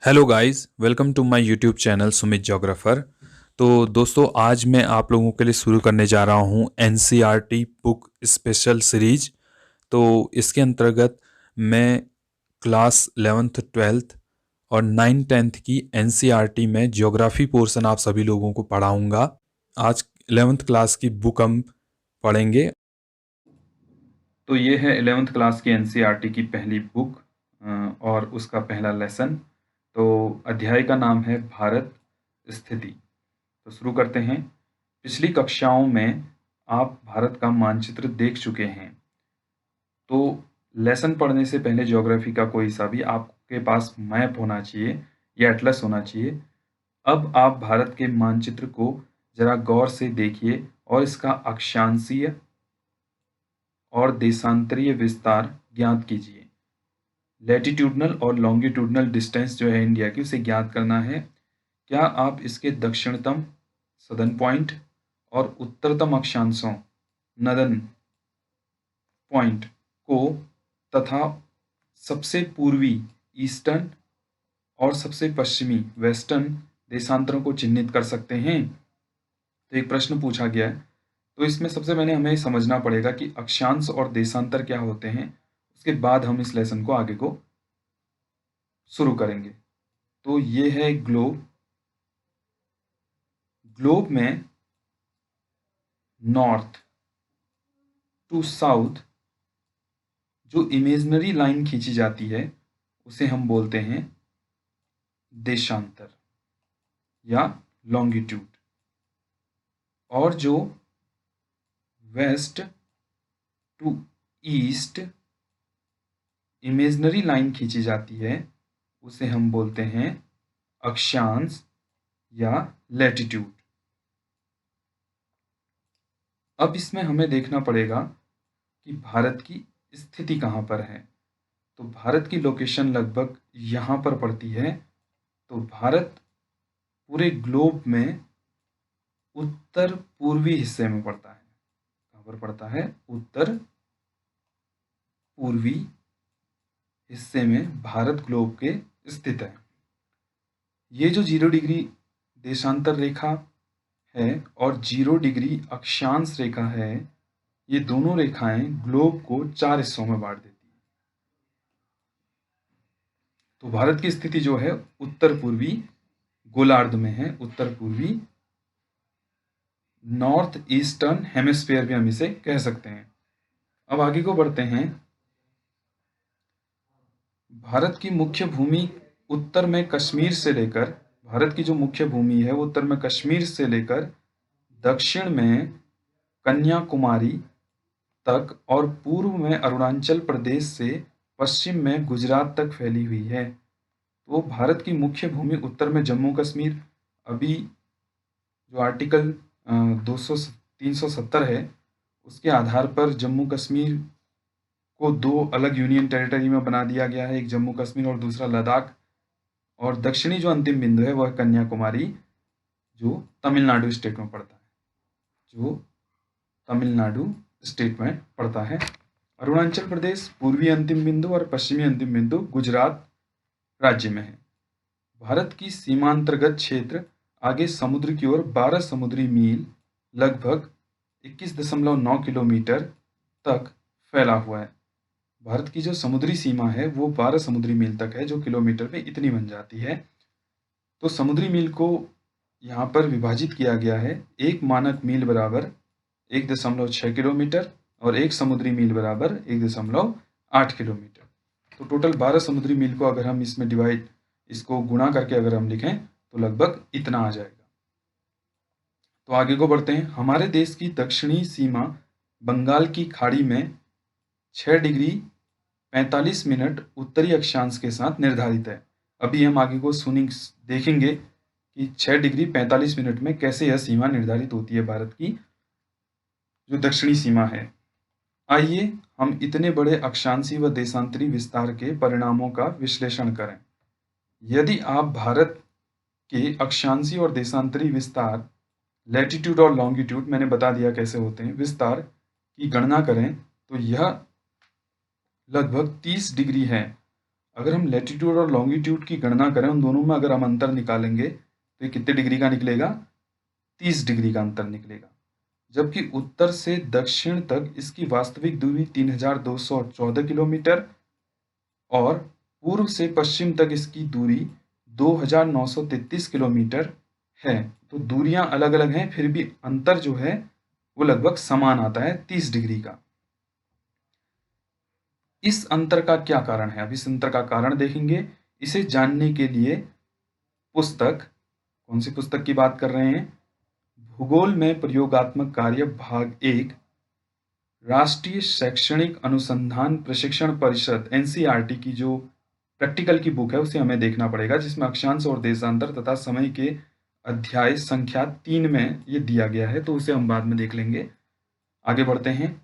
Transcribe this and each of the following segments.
Hello guys, welcome to my YouTube channel Sumit geographer. तो दोस्तों, आज मैं आप लोगों के लिए शुरू करने जा रहा हूँ एनसीईआरटी बुक स्पेशल सीरीज। तो इसके अंतर्गत मैं क्लास 11th 12th और 9 10th की एनसीईआरटी में ज्योग्राफी पोर्शन आप सभी लोगों को पढ़ाऊंगा। आज 11th क्लास की बुक हम पढ़ेंगे। तो ये है 11th क्लास की एनसीईआरटी की पहली बुक और उसका पहला लेसन। तो अध्याय का नाम है भारत स्थिति। तो शुरू करते हैं। पिछली कक्षाओं में आप भारत का मानचित्र देख चुके हैं। तो लेसन पढ़ने से पहले ज्योग्राफी का कोई सा भी आपके पास मैप होना चाहिए या एटलस होना चाहिए। अब आप भारत के मानचित्र को जरा गौर से देखिए और इसका अक्षांशीय और देशांतरीय विस्तार ज्ञात कीजिए। लैटिट्यूडनल और लॉन्गिट्यूडनल डिस्टेंस जो है इंडिया की, उसे ज्ञात करना है। क्या आप इसके दक्षिणतम सदर्न पॉइंट और उत्तरतम अक्षांशों नदन पॉइंट को तथा सबसे पूर्वी ईस्टर्न और सबसे पश्चिमी वेस्टर्न देशांतरों को चिन्हित कर सकते हैं? तो एक प्रश्न पूछा गया है। तो इसमें सबसे पहले हमें समझना पड़ेगा कि अक्षांश और देशांतर क्या होते हैं। उसके बाद हम इस लेसन को आगे को शुरू करेंगे। तो ये है ग्लोब। ग्लोब में नॉर्थ टू साउथ जो इमेजिनरी लाइन खींची जाती है उसे हम बोलते हैं देशांतर या लॉन्गिट्यूड। और जो west to east imaginary line खींची जाती है उसे हम बोलते हैं अक्षांश या लैटिट्यूड। अब इसमें हमें देखना पड़ेगा कि भारत की स्थिति कहाँ पर है। तो भारत की लोकेशन लगभग यहाँ पर पड़ती है। तो भारत पूरे ग्लोब में उत्तर पूर्वी हिस्से में पड़ता है। कहाँ पर पड़ता है? उत्तर पूर्वी हिस्से में भारत ग्लोब के स्थित है। ये जो 0 डिग्री देशांतर रेखा है और 0 डिग्री अक्षांश रेखा है, ये दोनों रेखाएं ग्लोब को 4 हिस्सों में बांट देती है। तो भारत की स्थिति जो है उत्तर पूर्वी गोलार्ध में है। उत्तर पूर्वी नॉर्थ ईस्टर्न हेमिस्फीयर भी हम इसे कह सकते हैं। अब आगे को बढ़ते हैं। भारत की मुख्य भूमि उत्तर में कश्मीर से लेकर, भारत की जो मुख्य भूमि है वो उत्तर में कश्मीर से लेकर दक्षिण में कन्याकुमारी तक और पूर्व में अरुणाचल प्रदेश से पश्चिम में गुजरात तक फैली हुई है। तो भारत की मुख्य भूमि उत्तर में जम्मू कश्मीर, अभी जो आर्टिकल 370 है उसके आधार पर जम्मू कश्मीर को 2 अलग यूनियन टेरिटरी में बना दिया गया है, एक जम्मू कश्मीर और दूसरा लद्दाख। और दक्षिणी जो अंतिम बिंदु है वह कन्याकुमारी जो तमिलनाडु स्टेट में पड़ता है, जो तमिलनाडु स्टेट में पड़ता है। अरुणाचल प्रदेश पूर्वी अंतिम बिंदु और पश्चिमी अंतिम बिंदु गुजरात राज्य में है। भारत की सीमांतर्गत क्षेत्र आगे समुद्र की ओर 12 समुद्री मील लगभग 21.9 किलोमीटर तक फैला हुआ है। भारत की जो समुद्री सीमा है वो 12 समुद्री मील तक है, जो किलोमीटर में इतनी बन जाती है। तो समुद्री मील को यहाँ पर विभाजित किया गया है। एक मानक मील बराबर 1.6 किलोमीटर और एक समुद्री मील बराबर 1.8 किलोमीटर। तो टोटल 12 समुद्री मील को अगर हम इसमें इसको गुणा करके अगर हम लिखें तो लगभग इतना आ जाएगा। तो आगे को बढ़ते हैं। हमारे देश की दक्षिणी सीमा बंगाल की खाड़ी में 6 डिग्री 45 मिनट उत्तरी अक्षांश के साथ निर्धारित है। अभी हम आगे को देखेंगे कि 6 डिग्री 45 मिनट में कैसे यह सीमा निर्धारित होती है भारत की जो दक्षिणी सीमा है। आइए हम इतने बड़े अक्षांशीय व देशांतरी विस्तार के परिणामों का विश्लेषण करें। यदि आप भारत के अक्षांशीय और देशांतरी विस्तार लैटिट्यूड और लॉन्गिट्यूड, मैंने बता दिया कैसे होते हैं, विस्तार की गणना करें तो यह लगभग 30 डिग्री है। अगर हम लैटिट्यूड और लॉन्गिट्यूड की गणना करें, उन दोनों में अगर हम अंतर निकालेंगे तो ये कितने डिग्री का निकलेगा? 30 डिग्री का अंतर निकलेगा। जबकि उत्तर से दक्षिण तक इसकी वास्तविक दूरी 3214 किलोमीटर और पूर्व से पश्चिम तक इसकी दूरी 2933 किलोमीटर है। तो दूरियां अलग अलग हैं, फिर भी अंतर जो है वो लगभग समान आता है, 30 डिग्री का। इस अंतर का क्या कारण है? अब इस अंतर का कारण देखेंगे। इसे जानने के लिए पुस्तक, कौन सी पुस्तक की बात कर रहे हैं? भूगोल में प्रयोगात्मक कार्य भाग 1, राष्ट्रीय शैक्षणिक अनुसंधान प्रशिक्षण परिषद एनसीईआरटी की जो प्रैक्टिकल की बुक है उसे हमें देखना पड़ेगा, जिसमें अक्षांश और देशांतर तथा समय के अध्याय संख्या 3 में ये दिया गया है, तो उसे हम बाद में देख लेंगे। आगे बढ़ते हैं।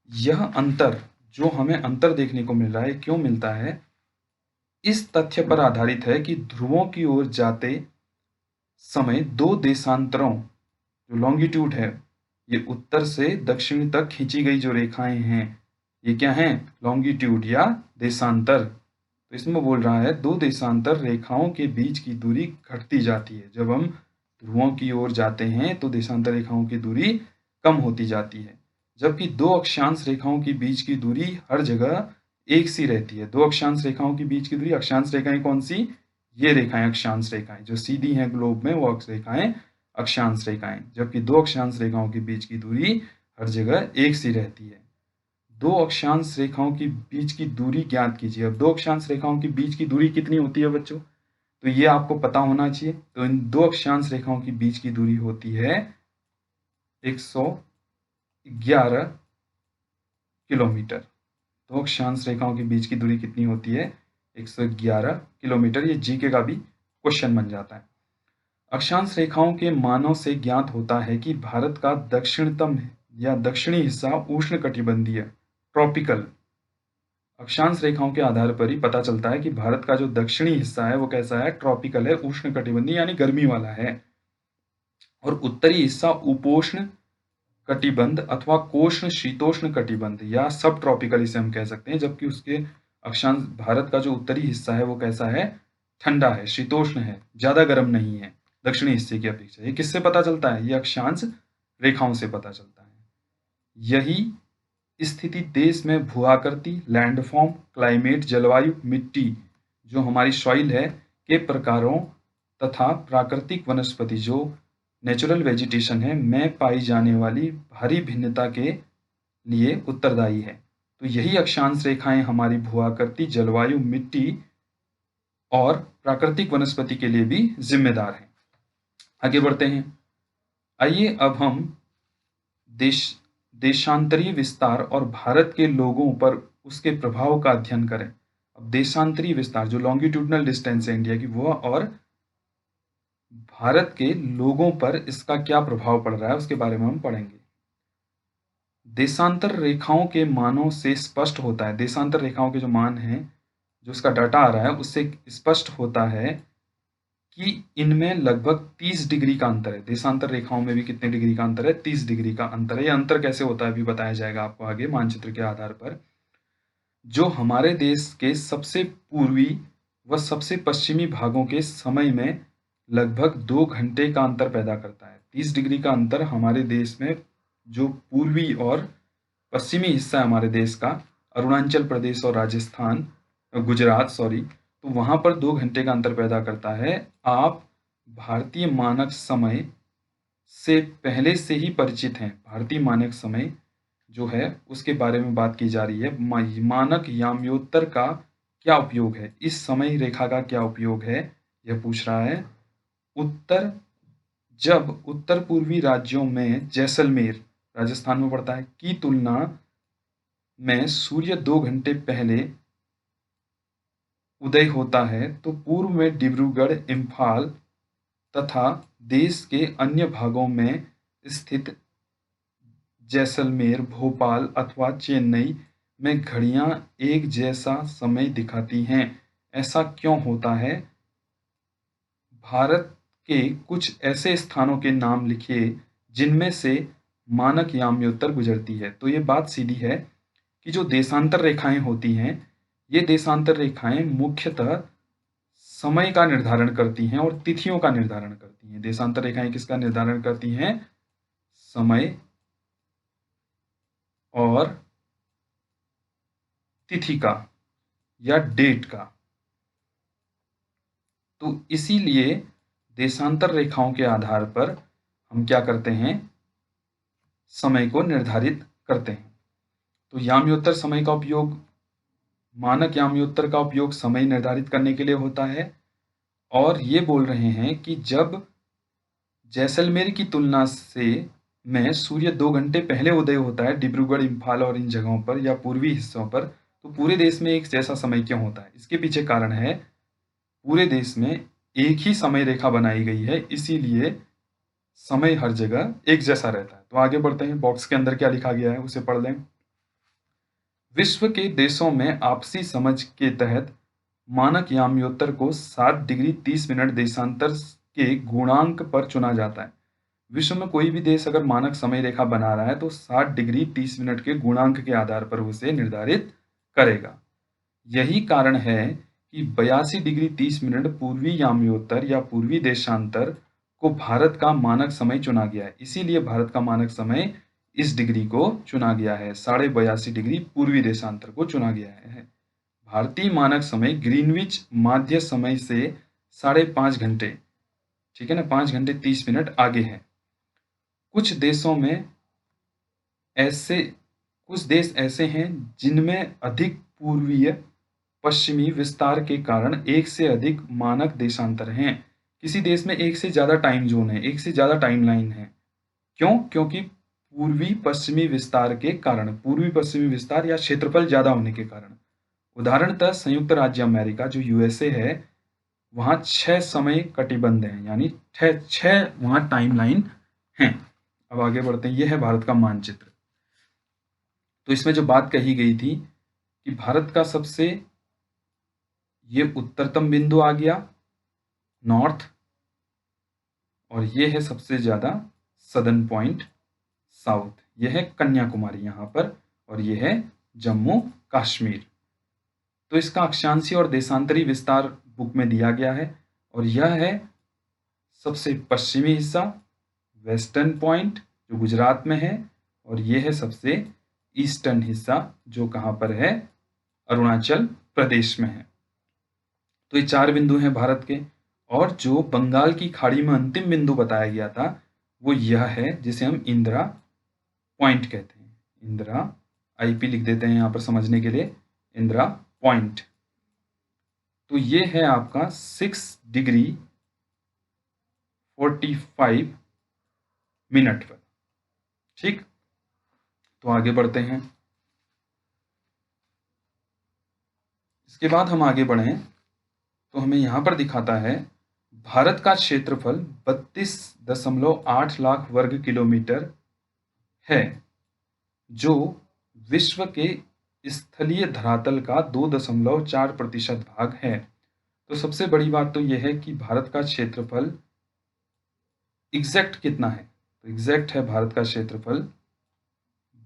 यह अंतर, जो हमें अंतर देखने को मिल रहा है, क्यों मिलता है? इस तथ्य पर आधारित है कि ध्रुवों की ओर जाते समय दो देशांतरों, जो लॉन्गिट्यूड है, ये उत्तर से दक्षिण तक खींची गई जो रेखाएं हैं, ये क्या हैं? लॉन्गिट्यूड या देशांतर। तो इसमें बोल रहा है दो देशांतर रेखाओं के बीच की दूरी घटती जाती है। जब हम ध्रुवों की ओर जाते हैं तो देशांतर रेखाओं की दूरी कम होती जाती है, जबकि दो अक्षांश रेखाओं के बीच की दूरी हर जगह एक सी रहती है। दो अक्षांश रेखाओं के बीच की दूरी, अक्षांश रेखाएं कौन सी? ये रेखाएं अक्षांश रेखाएं जो सीधी हैं ग्लोब में, वो रेखाएं अक्षांश रेखाएं, जबकि दो अक्षांश रेखाओं के बीच की दूरी हर जगह एक सी रहती है। दो अक्षांश रेखाओं के बीच की दूरी ज्ञात कीजिए। अब दो अक्षांश रेखाओं के बीच की दूरी कितनी होती है बच्चों? तो ये आपको पता होना चाहिए। तो इन दो अक्षांश रेखाओं के बीच की दूरी होती है 111 किलोमीटर। दो अक्षांश रेखाओं के बीच की दूरी कितनी होती है? 111 किलोमीटर। ये जीके का भी क्वेश्चन बन जाता है। अक्षांश रेखाओं के मानों से ज्ञात होता है कि भारत का दक्षिणतम या दक्षिणी हिस्सा उष्णकटिबंधीय ट्रॉपिकल। अक्षांश रेखाओं के आधार पर ही पता चलता है कि भारत का जो दक्षिणी हिस्सा है वो कैसा है? ट्रॉपिकल है, उष्णकटिबंधीय यानी गर्मी वाला है। और उत्तरी हिस्सा उपोष्ण कटिबंध अथवा कोष्ण शीतोष्ण कटिबंध या सब ट्रॉपिकल इसे हम कह सकते हैं। जबकि उसके अक्षांश, भारत का जो उत्तरी हिस्सा है वो कैसा है? ठंडा है, शीतोष्ण है, ज्यादा गर्म नहीं है दक्षिणी हिस्से की अपेक्षा। ये किससे पता चलता है? ये अक्षांश रेखाओं से पता चलता है। यही स्थिति देश में भूआकृति, लैंडफॉर्म, क्लाइमेट, जलवायु, मिट्टी, जो हमारी सॉइल है, के प्रकारों तथा प्राकृतिक वनस्पति, जो नेचुरल वेजिटेशन है, में पाई जाने वाली भारी भिन्नता के लिए उत्तरदायी है। तो यही अक्षांश रेखाएं हमारी भूआकृति, जलवायु, मिट्टी और प्राकृतिक वनस्पति के लिए भी जिम्मेदार हैं। आगे बढ़ते हैं। आइए अब हम देशांतरीय विस्तार और भारत के लोगों पर उसके प्रभाव का अध्ययन करें। अब देशांतरीय विस्तार, जो लॉन्गिट्यूडनल डिस्टेंस है इंडिया की, वो और भारत के लोगों पर इसका क्या प्रभाव पड़ रहा है उसके बारे में हम पढ़ेंगे। देशांतर रेखाओं के मानों से स्पष्ट होता है, देशांतर रेखाओं के जो मान हैं, जो इसका डाटा आ रहा है, उससे स्पष्ट होता है कि इनमें लगभग 30 डिग्री का अंतर है। देशांतर रेखाओं में भी कितने डिग्री का अंतर है? 30 डिग्री का अंतर है। ये अंतर कैसे होता है अभी बताया जाएगा आपको आगे मानचित्र के आधार पर। जो हमारे देश के सबसे पूर्वी व सबसे पश्चिमी भागों के समय में लगभग 2 घंटे का अंतर पैदा करता है। 30 डिग्री का अंतर हमारे देश में, जो पूर्वी और पश्चिमी हिस्सा है हमारे देश का, अरुणाचल प्रदेश और राजस्थान, गुजरात सॉरी, तो वहाँ पर 2 घंटे का अंतर पैदा करता है। आप भारतीय मानक समय से पहले से ही परिचित हैं। भारतीय मानक समय जो है उसके बारे में बात की जा रही है। मानक याम्योत्तर का क्या उपयोग है, इस समय रेखा का क्या उपयोग है, यह पूछ रहा है। जब उत्तर पूर्वी राज्यों में जैसलमेर, राजस्थान में पड़ता है, की तुलना में सूर्य 2 घंटे पहले उदय होता है, तो पूर्व में डिब्रूगढ़, इम्फाल तथा देश के अन्य भागों में स्थित जैसलमेर, भोपाल अथवा चेन्नई में घड़ियां एक जैसा समय दिखाती हैं। ऐसा क्यों होता है? भारत के कुछ ऐसे स्थानों के नाम लिखिए जिनमें से मानक याम्योत्तर गुजरती है। तो ये बात सीधी है कि जो देशांतर रेखाएं होती हैं, ये देशांतर रेखाएं मुख्यतः समय का निर्धारण करती हैं और तिथियों का निर्धारण करती हैं। देशांतर रेखाएं किसका निर्धारण करती हैं? समय और तिथि का या डेट का। तो इसीलिए देशांतर रेखाओं के आधार पर हम क्या करते हैं? समय को निर्धारित करते हैं। तो याम्योत्तर समय का उपयोग, मानक याम्योत्तर का उपयोग समय निर्धारित करने के लिए होता है। और ये बोल रहे हैं कि जब जैसलमेर की तुलना से में सूर्य 2 घंटे पहले उदय होता है डिब्रूगढ़, इम्फाल और इन जगहों पर या पूर्वी हिस्सों पर, तो पूरे देश में एक जैसा समय क्यों होता है? इसके पीछे कारण है, पूरे देश में एक ही समय रेखा बनाई गई है, इसीलिए समय हर जगह एक जैसा रहता है। तो आगे बढ़ते हैं, बॉक्स के अंदर क्या लिखा गया है उसे पढ़ लें। विश्व के देशों में आपसी समझ के तहत मानक याम्योत्तर को 7 डिग्री 30 मिनट देशांतर के गुणांक पर चुना जाता है। विश्व में कोई भी देश अगर मानक समय रेखा बना रहा है तो 7 डिग्री 30 मिनट के गुणांक के आधार पर उसे निर्धारित करेगा। यही कारण है कि 82 डिग्री 30 मिनट पूर्वी याम्योत्तर या पूर्वी देशांतर को भारत का मानक समय चुना गया है। इसीलिए भारत का मानक समय इस डिग्री को चुना गया है, 82.5 डिग्री पूर्वी देशांतर को चुना गया है। भारतीय मानक समय ग्रीनविच माध्य समय से 5.5 घंटे, ठीक है ना, 5 घंटे 30 मिनट आगे है। कुछ देशों में ऐसे कुछ देश ऐसे हैं जिनमें अधिक पूर्वीय पश्चिमी विस्तार के कारण एक से अधिक मानक देशांतर हैं। किसी देश में एक से ज़्यादा टाइम जोन है, एक से ज़्यादा टाइमलाइन है। क्यों? क्योंकि पूर्वी पश्चिमी विस्तार के कारण, पूर्वी पश्चिमी विस्तार या क्षेत्रफल ज़्यादा होने के कारण। उदाहरणतः संयुक्त राज्य अमेरिका जो यूएसए है, वहाँ 6 समय कटिबंध हैं, यानी 6 वहाँ टाइमलाइन हैं। अब आगे बढ़ते हैं, यह है भारत का मानचित्र। तो इसमें जो बात कही गई थी कि भारत का सबसे, ये उत्तरतम बिंदु आ गया नॉर्थ, और ये है सबसे ज़्यादा सदर्न पॉइंट साउथ, यह है कन्याकुमारी यहाँ पर, और यह है जम्मू कश्मीर। तो इसका अक्षांशीय और देशांतरी विस्तार बुक में दिया गया है, और यह है सबसे पश्चिमी हिस्सा वेस्टर्न पॉइंट जो गुजरात में है, और यह है सबसे ईस्टर्न हिस्सा जो कहाँ पर है? अरुणाचल प्रदेश में है। तो ये 4 बिंदु हैं भारत के। और जो बंगाल की खाड़ी में अंतिम बिंदु बताया गया था वो यह है जिसे हम इंदिरा पॉइंट कहते हैं। इंदिरा, आईपी लिख देते हैं यहाँ पर समझने के लिए, इंदिरा पॉइंट। तो ये है आपका 6 डिग्री 45 मिनट पर, ठीक। तो आगे बढ़ते हैं। इसके बाद हम आगे बढ़ें तो हमें यहाँ पर दिखाता है भारत का क्षेत्रफल 32.8 लाख वर्ग किलोमीटर है, जो विश्व के स्थलीय धरातल का 2.4% भाग है। तो सबसे बड़ी बात तो यह है कि भारत का क्षेत्रफल एग्जैक्ट कितना है? तो एग्जैक्ट है भारत का क्षेत्रफल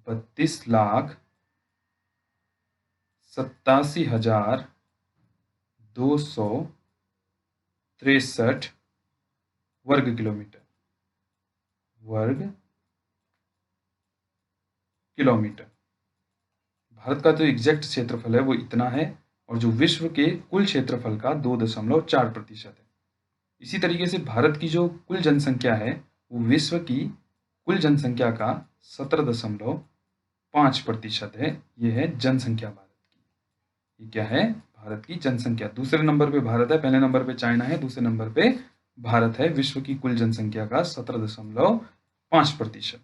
32,87,263 वर्ग किलोमीटर, भारत का जो एग्जैक्ट क्षेत्रफल है वो इतना है, और जो विश्व के कुल क्षेत्रफल का 2.4% है। इसी तरीके से भारत की जो कुल जनसंख्या है वो विश्व की कुल जनसंख्या का 17.5% है। ये है जनसंख्या भारत की। ये क्या है? भारत की जनसंख्या। दूसरे नंबर पे भारत है, पहले नंबर पे चाइना है, दूसरे नंबर पे भारत है। विश्व की कुल जनसंख्या का 17.5%।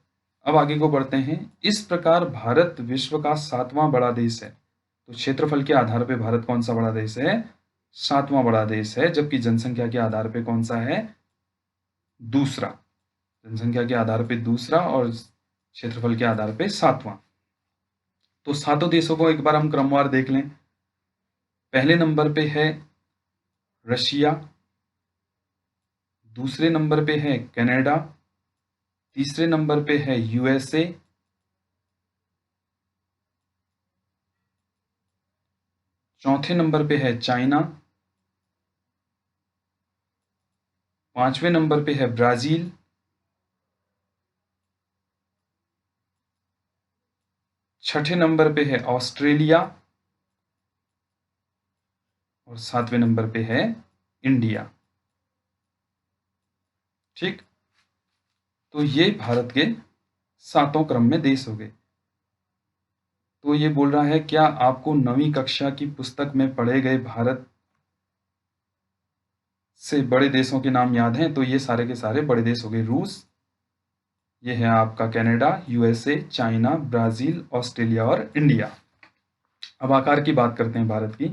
अब आगे को बढ़ते हैं। इस प्रकार भारत विश्व का 7वां बड़ा देश है। तो क्षेत्रफल के आधार पे भारत कौन सा बड़ा देश है? 7वां बड़ा देश है। जबकि जनसंख्या के आधार पे कौन सा है? दूसरा। जनसंख्या के आधार पे दूसरा और क्षेत्रफल के आधार पे 7वां। तो सातों देशों को एक बार हम क्रमवार देख लें। पहले नंबर पे है रशिया, दूसरे नंबर पे है कनाडा, तीसरे नंबर पे है यूएसए, चौथे नंबर पे है चाइना, 5वें नंबर पे है ब्राज़ील, 6ठे नंबर पे है ऑस्ट्रेलिया और 7वें नंबर पे है इंडिया। ठीक, तो ये भारत के 7वें क्रम में देश हो गए। तो ये बोल रहा है, क्या आपको 9वीं कक्षा की पुस्तक में पढ़े गए भारत से बड़े देशों के नाम याद हैं? तो ये सारे के सारे बड़े देश हो गए। रूस, ये है आपका Canada, USA, China, Brazil, Australia और इंडिया। अब आकार की बात करते हैं भारत की।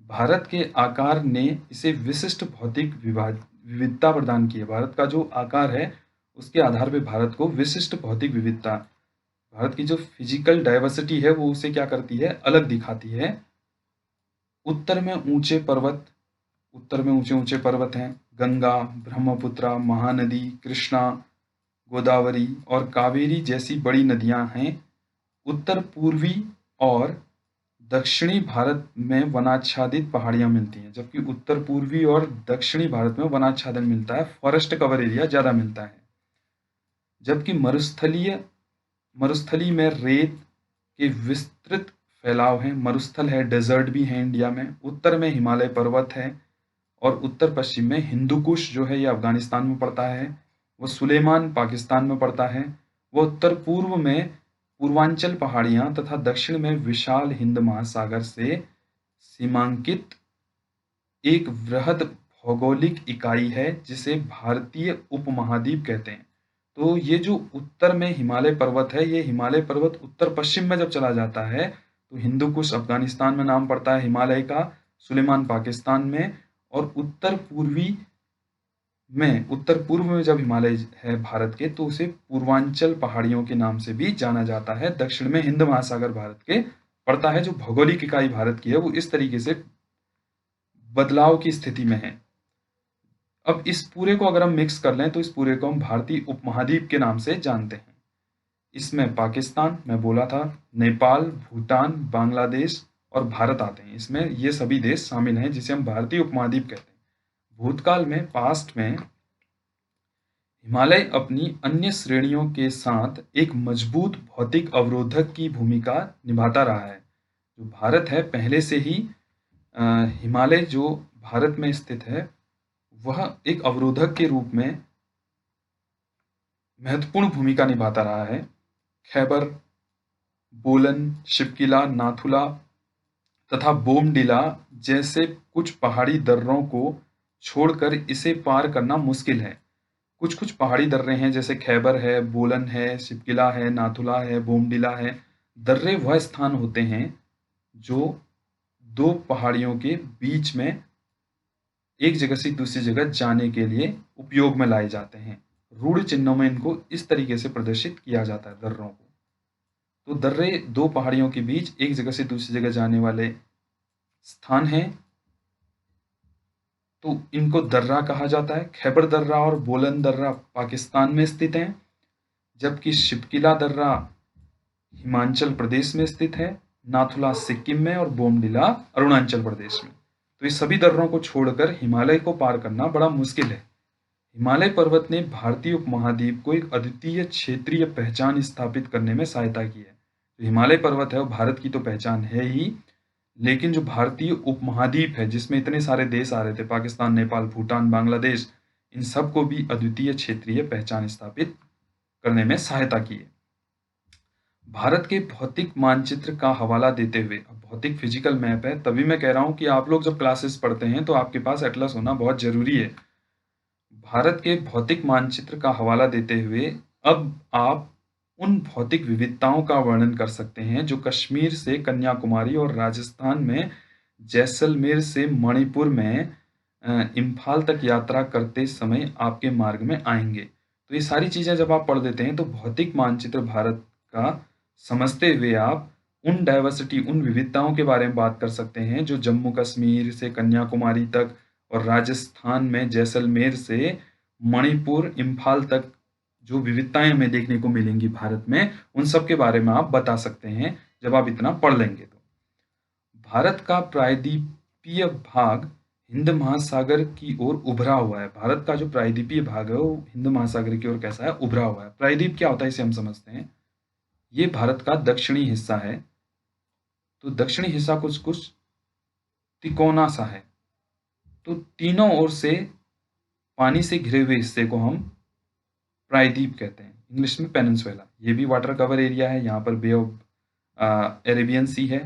भारत के आकार ने इसे विशिष्ट भौतिक विविधता प्रदान की है। भारत का जो आकार है, उसके आधार पे भारत को विशिष्ट भौतिक विविधता, भारत की जो फिजिकल डाइवर्सिटी है, वो उसे क्या करती है? अलग दिखाती है। उत्तर में ऊंचे पर्वत, उत्तर में ऊंचे ऊंचे पर्वत हैं। गंगा, ब्रह्मपुत्र, महानदी, कृष्णा, गोदावरी और कावेरी जैसी बड़ी नदियां हैं। उत्तर पूर्वी और दक्षिणी भारत में वनाच्छादित पहाड़ियां मिलती हैं, जबकि उत्तर पूर्वी और दक्षिणी भारत में वनाच्छादन मिलता है, फॉरेस्ट कवर एरिया ज़्यादा मिलता है। जबकि मरुस्थली में रेत के विस्तृत फैलाव हैं। मरुस्थल है, डेजर्ट भी है इंडिया में। उत्तर में हिमालय पर्वत है और उत्तर पश्चिम में हिंदू कुश जो है, ये अफगानिस्तान में पड़ता है। वो सुलेमान पाकिस्तान में पड़ता है। वो उत्तर पूर्व में पूर्वांचल पहाड़ियाँ तथा दक्षिण में विशाल हिंद महासागर से सीमांकित एक वृहद भौगोलिक इकाई है, जिसे भारतीय उपमहाद्वीप कहते हैं। तो ये जो उत्तर में हिमालय पर्वत है, ये हिमालय पर्वत उत्तर पश्चिम में जब चला जाता है, तो हिंदू कुश अफगानिस्तान में नाम पड़ता है हिमालय का, सुलेमान पाकिस्तान में, और उत्तर पूर्व में जब हिमालय है भारत के, तो उसे पूर्वांचल पहाड़ियों के नाम से भी जाना जाता है। दक्षिण में हिंद महासागर भारत के पड़ता है। जो भौगोलिक इकाई भारत की है, वो इस तरीके से बदलाव की स्थिति में है। अब इस पूरे को अगर हम मिक्स कर लें, तो इस पूरे को हम भारतीय उपमहाद्वीप के नाम से जानते हैं। इसमें पाकिस्तान, मैं बोला था, नेपाल, भूटान, बांग्लादेश और भारत आते हैं। इसमें ये सभी देश शामिल हैं, जिसे हम भारतीय उपमहाद्वीप कहते हैं। भूतकाल में, पास्ट में, हिमालय अपनी अन्य श्रेणियों के साथ एक मजबूत भौतिक अवरोधक की भूमिका निभाता रहा है। जो भारत है, पहले से ही हिमालय जो भारत में स्थित है, वह एक अवरोधक के रूप में महत्वपूर्ण भूमिका निभाता रहा है। खैबर, बोलन, शिपकिला, नाथुला तथा बोमडिला जैसे कुछ पहाड़ी दर्रों को छोड़कर इसे पार करना मुश्किल है। कुछ कुछ पहाड़ी दर्रे हैं, जैसे खैबर है, बोलन है, शिपकिला है, नाथुला है, बोमडिला है। दर्रे वह स्थान होते हैं जो दो पहाड़ियों के बीच में एक जगह से दूसरी जगह जाने के लिए उपयोग में लाए जाते हैं। रूढ़ चिन्हों में इनको इस तरीके से प्रदर्शित किया जाता है, दर्रों को। तो दर्रे दो पहाड़ियों के बीच एक जगह से दूसरी जगह जाने वाले स्थान हैं, तो इनको दर्रा कहा जाता है। खैबर दर्रा और बोलन दर्रा पाकिस्तान में स्थित हैं, जबकि शिपकिला दर्रा हिमाचल प्रदेश में स्थित है, नाथुला सिक्किम में और बोमडिला अरुणाचल प्रदेश में। तो इस सभी दर्रों को छोड़कर हिमालय को पार करना बड़ा मुश्किल है। हिमालय पर्वत ने भारतीय उपमहाद्वीप को एक अद्वितीय क्षेत्रीय पहचान स्थापित करने में सहायता की है। तो हिमालय पर्वत है, वो भारत की तो पहचान है ही, लेकिन जो भारतीय उपमहाद्वीप है, जिसमें इतने सारे देश आ रहे थे, पाकिस्तान, नेपाल, भूटान, बांग्लादेश, इन सबको भी अद्वितीय क्षेत्रीय पहचान स्थापित करने में सहायता की है। भारत के भौतिक मानचित्र का हवाला देते हुए, अब भौतिक फिजिकल मैप है, तभी मैं कह रहा हूँ कि आप लोग जब क्लासेस पढ़ते हैं, तो आपके पास एटलस होना बहुत जरूरी है। भारत के भौतिक मानचित्र का हवाला देते हुए अब आप उन भौतिक विविधताओं का वर्णन कर सकते हैं जो कश्मीर से कन्याकुमारी और राजस्थान में जैसलमेर से मणिपुर में इम्फाल तक यात्रा करते समय आपके मार्ग में आएंगे। तो ये सारी चीज़ें जब आप पढ़ देते हैं, तो भौतिक मानचित्र भारत का समझते हुए आप उन डाइवर्सिटी, उन विविधताओं के बारे में बात कर सकते हैं जो जम्मू कश्मीर से कन्याकुमारी तक और राजस्थान में जैसलमेर से मणिपुर, इम्फाल तक जो विविधताएं हमें देखने को मिलेंगी भारत में, उन सब के बारे में आप बता सकते हैं जब आप इतना पढ़ लेंगे तो। भारत का प्रायद्वीपीय भाग हिंद महासागर की ओर उभरा हुआ है। भारत का जो प्रायद्वीपीय भाग है वो हिंद महासागर की ओर कैसा है, उभरा हुआ है। प्रायद्वीप क्या होता है इसे हम समझते हैं। ये भारत का दक्षिणी हिस्सा है। तो दक्षिणी हिस्सा कुछ कुछ तिकोना सा है। तो तीनों ओर से पानी से घिरे हुए हिस्से को हम प्रायद्वीप कहते हैं, इंग्लिश में पेनिनसुला। ये भी वाटर कवर एरिया है। यहाँ पर बे ऑफ अरेबियन सी है,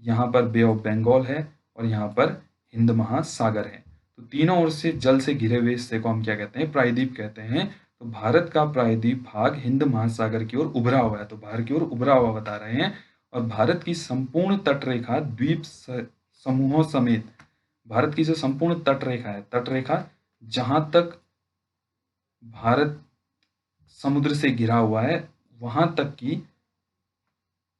यहाँ पर बे ऑफ बंगाल है और यहाँ पर हिंद महासागर है। तो तीनों ओर से जल से घिरे हुए हिस्से को हम क्या कहते हैं, प्रायद्वीप कहते हैं। तो भारत का प्रायद्वीप भाग हिंद महासागर की ओर उभरा हुआ है, तो बाहर की ओर उभरा हुआ बता रहे हैं। और भारत की संपूर्ण तटरेखा द्वीप समूहों समेत, भारत की जो संपूर्ण तटरेखा है, तटरेखा जहां तक भारत समुद्र से घिरा हुआ है वहां तक की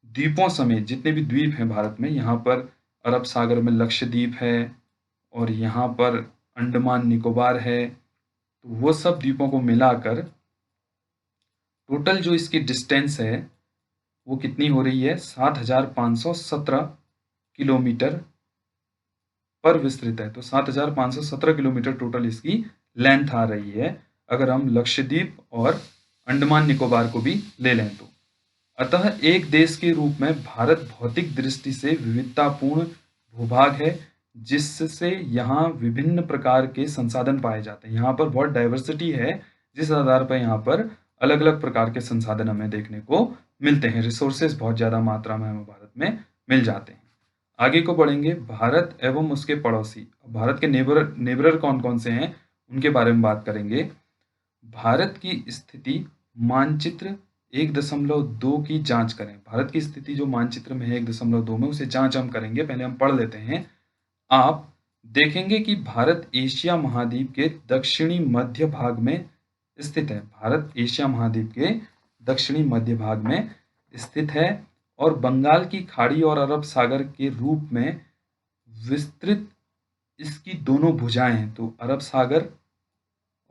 द्वीपों समेत जितने भी द्वीप हैं भारत में, यहाँ पर अरब सागर में लक्षद्वीप है और यहाँ पर अंडमान निकोबार है। तो वो सब द्वीपों को मिलाकर टोटल जो इसकी डिस्टेंस है वो कितनी हो रही है, 7,517 किलोमीटर पर विस्तृत है। तो 7,517 किलोमीटर टोटल इसकी लेंथ आ रही है, अगर हम लक्षद्वीप और अंडमान निकोबार को भी ले लें तो। अतः एक देश के रूप में भारत भौतिक दृष्टि से विविधतापूर्ण भूभाग है, जिससे यहाँ विभिन्न प्रकार के संसाधन पाए जाते हैं। यहाँ पर बहुत डाइवर्सिटी है, जिस आधार पर यहाँ पर अलग अलग प्रकार के संसाधन हमें देखने को मिलते हैं। रिसोर्सेज बहुत ज़्यादा मात्रा में हमें भारत में मिल जाते हैं। आगे को बढ़ेंगे, भारत एवं उसके पड़ोसी। भारत के नेबरर कौन कौन से हैं उनके बारे में बात करेंगे। भारत की स्थिति मानचित्र 1.2 की जांच करें। भारत की स्थिति जो मानचित्र में है 1.2 में, उसे जांच हम करेंगे। पहले हम पढ़ लेते हैं। आप देखेंगे कि भारत एशिया महाद्वीप के दक्षिणी मध्य भाग में स्थित है। भारत एशिया महाद्वीप के दक्षिणी मध्य भाग में स्थित है और बंगाल की खाड़ी और अरब सागर के रूप में विस्तृत इसकी दोनों भुजाएं हैं। तो अरब सागर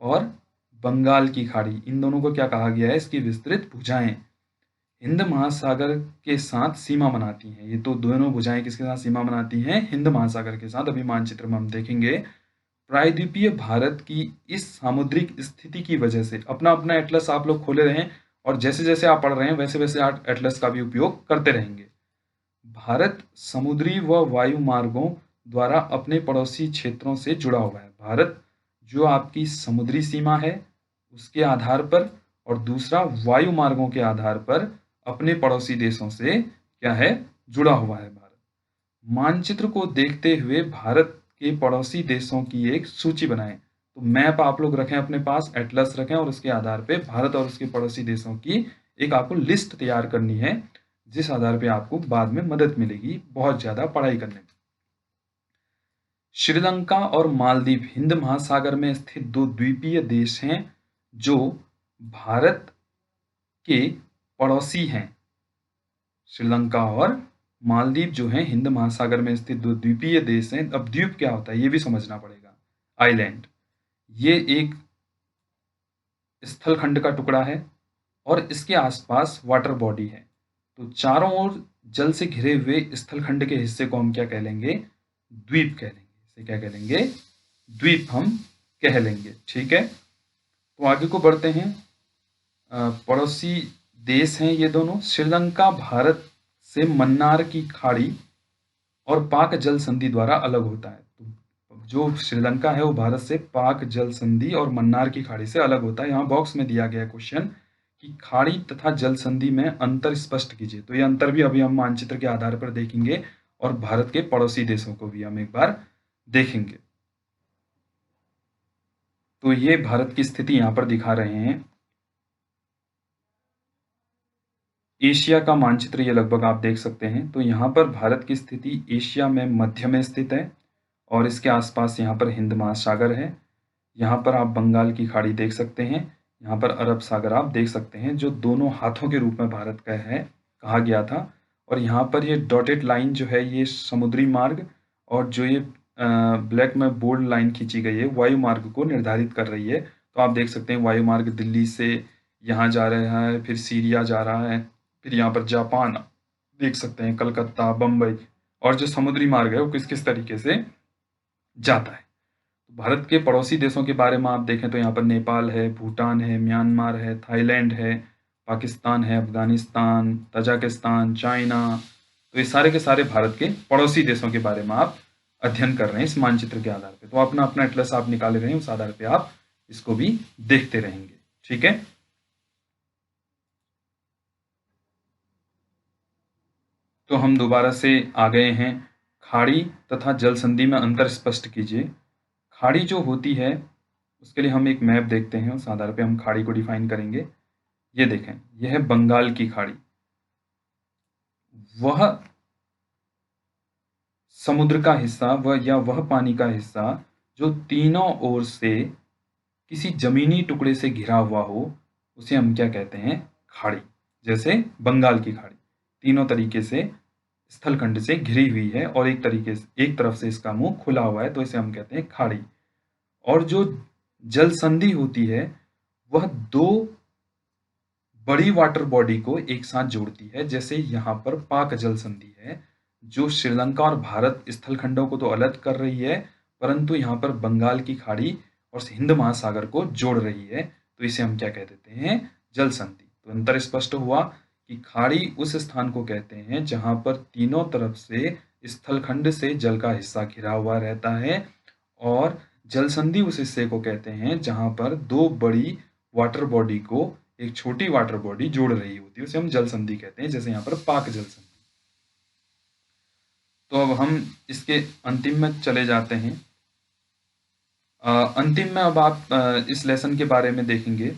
और बंगाल की खाड़ी, इन दोनों को क्या कहा गया है, इसकी विस्तृत भुजाएं हिंद महासागर के साथ सीमा बनाती हैं। ये तो दोनों भुजाएं किसके साथ सीमा बनाती हैं, हिंद महासागर के साथ। अभी मानचित्र में हम देखेंगे। प्रायद्वीपीय भारत की इस सामुद्रिक स्थिति की वजह से, अपना अपना एटलस आप लोग खोले रहें और जैसे जैसे आप पढ़ रहे हैं वैसे वैसे आप एटलस का भी उपयोग करते रहेंगे। भारत समुद्री व वायु मार्गों द्वारा अपने पड़ोसी क्षेत्रों से जुड़ा हुआ है। भारत जो आपकी समुद्री सीमा है उसके आधार पर और दूसरा वायु मार्गों के आधार पर अपने पड़ोसी देशों से क्या है, जुड़ा हुआ है भारत। मानचित्र को देखते हुए भारत के पड़ोसी देशों की एक सूची बनाएं। तो मैप आप लोग रखें अपने पास, एटलस रखें और उसके आधार पे भारत और उसके पड़ोसी देशों की एक आपको लिस्ट तैयार करनी है, जिस आधार पे आपको बाद में मदद मिलेगी बहुत ज्यादा पढ़ाई करने में। श्रीलंका और मालदीव हिंद महासागर में स्थित दो द्वीपीय देश हैं जो भारत के पड़ोसी हैं। श्रीलंका और मालदीव जो हैं हिंद महासागर में स्थित दो द्वीपीय देश हैं। अब द्वीप क्या होता है ये भी समझना पड़ेगा। आइलैंड, ये एक स्थलखंड का टुकड़ा है और इसके आसपास वाटर बॉडी है। तो चारों ओर जल से घिरे हुए स्थलखंड के हिस्से को हम क्या कह लेंगे, द्वीप कह लेंगे। इसे क्या कह लेंगे, द्वीप हम कह लेंगे। ठीक है, तो आगे को बढ़ते हैं। पड़ोसी देश हैं ये दोनों। श्रीलंका भारत से मन्नार की खाड़ी और पाक जल संधि द्वारा अलग होता है। तो जो श्रीलंका है वो भारत से पाक जल संधि और मन्नार की खाड़ी से अलग होता है। यहाँ बॉक्स में दिया गया क्वेश्चन कि खाड़ी तथा जल संधि में अंतर स्पष्ट कीजिए। तो ये अंतर भी अभी हम मानचित्र के आधार पर देखेंगे और भारत के पड़ोसी देशों को भी हम एक बार देखेंगे। तो ये भारत की स्थिति यहाँ पर दिखा रहे हैं। एशिया का मानचित्र ये लगभग आप देख सकते हैं। तो यहाँ पर भारत की स्थिति एशिया में मध्य में स्थित है और इसके आसपास यहाँ पर हिंद महासागर है। यहाँ पर आप बंगाल की खाड़ी देख सकते हैं, यहाँ पर अरब सागर आप देख सकते हैं, जो दोनों हाथों के रूप में भारत का है कहा गया था। और यहाँ पर ये डॉटेड लाइन जो है ये समुद्री मार्ग, और जो ये ब्लैक में बोल्ड लाइन खींची गई है वायु मार्ग को निर्धारित कर रही है। तो आप देख सकते हैं वायु मार्ग दिल्ली से यहाँ जा रहा है, फिर सीरिया जा रहा है, फिर यहाँ पर जापान देख सकते हैं, कलकत्ता, बम्बई और जो समुद्री मार्ग है वो किस किस तरीके से जाता है। भारत के पड़ोसी देशों के बारे में आप देखें तो यहाँ पर नेपाल है, भूटान है, म्यांमार है, थाईलैंड है, पाकिस्तान है, अफगानिस्तान, तजाकिस्तान, चाइना। तो ये सारे के सारे भारत के पड़ोसी देशों के बारे में आप अध्ययन कर रहे हैं इस मानचित्र के आधार पे। तो अपना अपना एटलस आप निकाले रहे हैं, उस आधार पे आप इसको भी देखते रहेंगे। ठीक है। तो हम दोबारा से आ गए हैं। खाड़ी तथा जल संधि में अंतर स्पष्ट कीजिए। खाड़ी जो होती है उसके लिए हम एक मैप देखते हैं, उस आधार पे हम खाड़ी को डिफाइन करेंगे। ये देखें, यह है बंगाल की खाड़ी। वह समुद्र का हिस्सा वह पानी का हिस्सा जो तीनों ओर से किसी जमीनी टुकड़े से घिरा हुआ हो, उसे हम क्या कहते हैं? खाड़ी। जैसे बंगाल की खाड़ी तीनों तरीके से स्थलखंड से घिरी हुई है और एक तरफ से इसका मुंह खुला हुआ है, तो इसे हम कहते हैं खाड़ी। और जो जल संधि होती है वह दो बड़ी वाटर बॉडी को एक साथ जोड़ती है। जैसे यहाँ पर पाक जल संधि है जो श्रीलंका और भारत स्थलखंडों को तो अलग कर रही है, परंतु यहाँ पर बंगाल की खाड़ी और हिंद महासागर को जोड़ रही है, तो इसे हम क्या कह देते हैं? जल संधि। तो अंतर स्पष्ट हुआ कि खाड़ी उस स्थान को कहते हैं जहाँ पर तीनों तरफ से स्थलखंड से जल का हिस्सा घिरा हुआ रहता है, और जल संधि उस हिस्से को कहते हैं जहाँ पर दो बड़ी वाटर बॉडी को एक छोटी वाटर बॉडी जोड़ रही होती है, उसे हम जल संधि कहते हैं। जैसे यहाँ पर पाक जल संधि। तो अब हम इसके अंतिम में चले जाते हैं। अंतिम में अब आप इस लेसन के बारे में देखेंगे।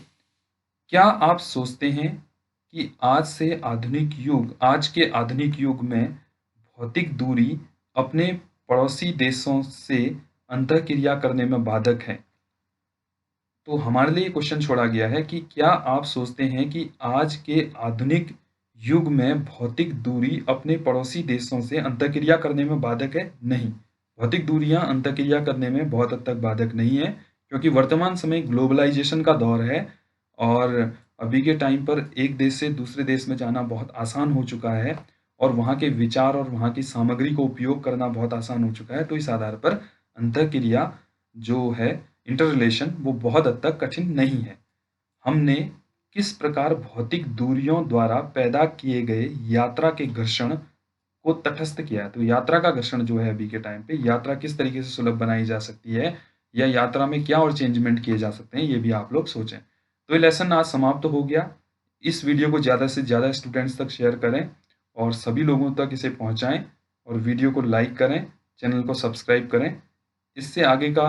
क्या आप सोचते हैं कि आज के आधुनिक युग में भौतिक दूरी अपने पड़ोसी देशों से अंतःक्रिया करने में बाधक है? तो हमारे लिए क्वेश्चन छोड़ा गया है कि क्या आप सोचते हैं कि आज के आधुनिक युग में भौतिक दूरी अपने पड़ोसी देशों से अंतःक्रिया करने में बाधक है? नहीं, भौतिक दूरियां अंतःक्रिया करने में बहुत हद तक बाधक नहीं है, क्योंकि वर्तमान समय ग्लोबलाइजेशन का दौर है और अभी के टाइम पर एक देश से दूसरे देश में जाना बहुत आसान हो चुका है और वहाँ के विचार और वहाँ की सामग्री को उपयोग करना बहुत आसान हो चुका है। तो इस आधार पर अंतःक्रिया जो है, इंटर रिलेशन, वो बहुत हद तक कठिन नहीं है। हमने किस प्रकार भौतिक दूरियों द्वारा पैदा किए गए यात्रा के घर्षण को तटस्थ किया है। तो यात्रा का घर्षण जो है अभी के टाइम पे, यात्रा किस तरीके से सुलभ बनाई जा सकती है या यात्रा में क्या और चेंजमेंट किए जा सकते हैं, ये भी आप लोग सोचें। तो ये लेसन आज समाप्त हो गया। इस वीडियो को ज़्यादा से ज़्यादा स्टूडेंट्स तक शेयर करें और सभी लोगों तक इसे पहुंचाएं और वीडियो को लाइक करें, चैनल को सब्सक्राइब करें। इससे आगे का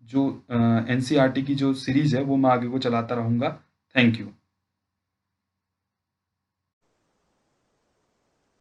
जो एनसीईआरटी की जो सीरीज़ है वो मैं आगे को चलाता रहूँगा। Thank you.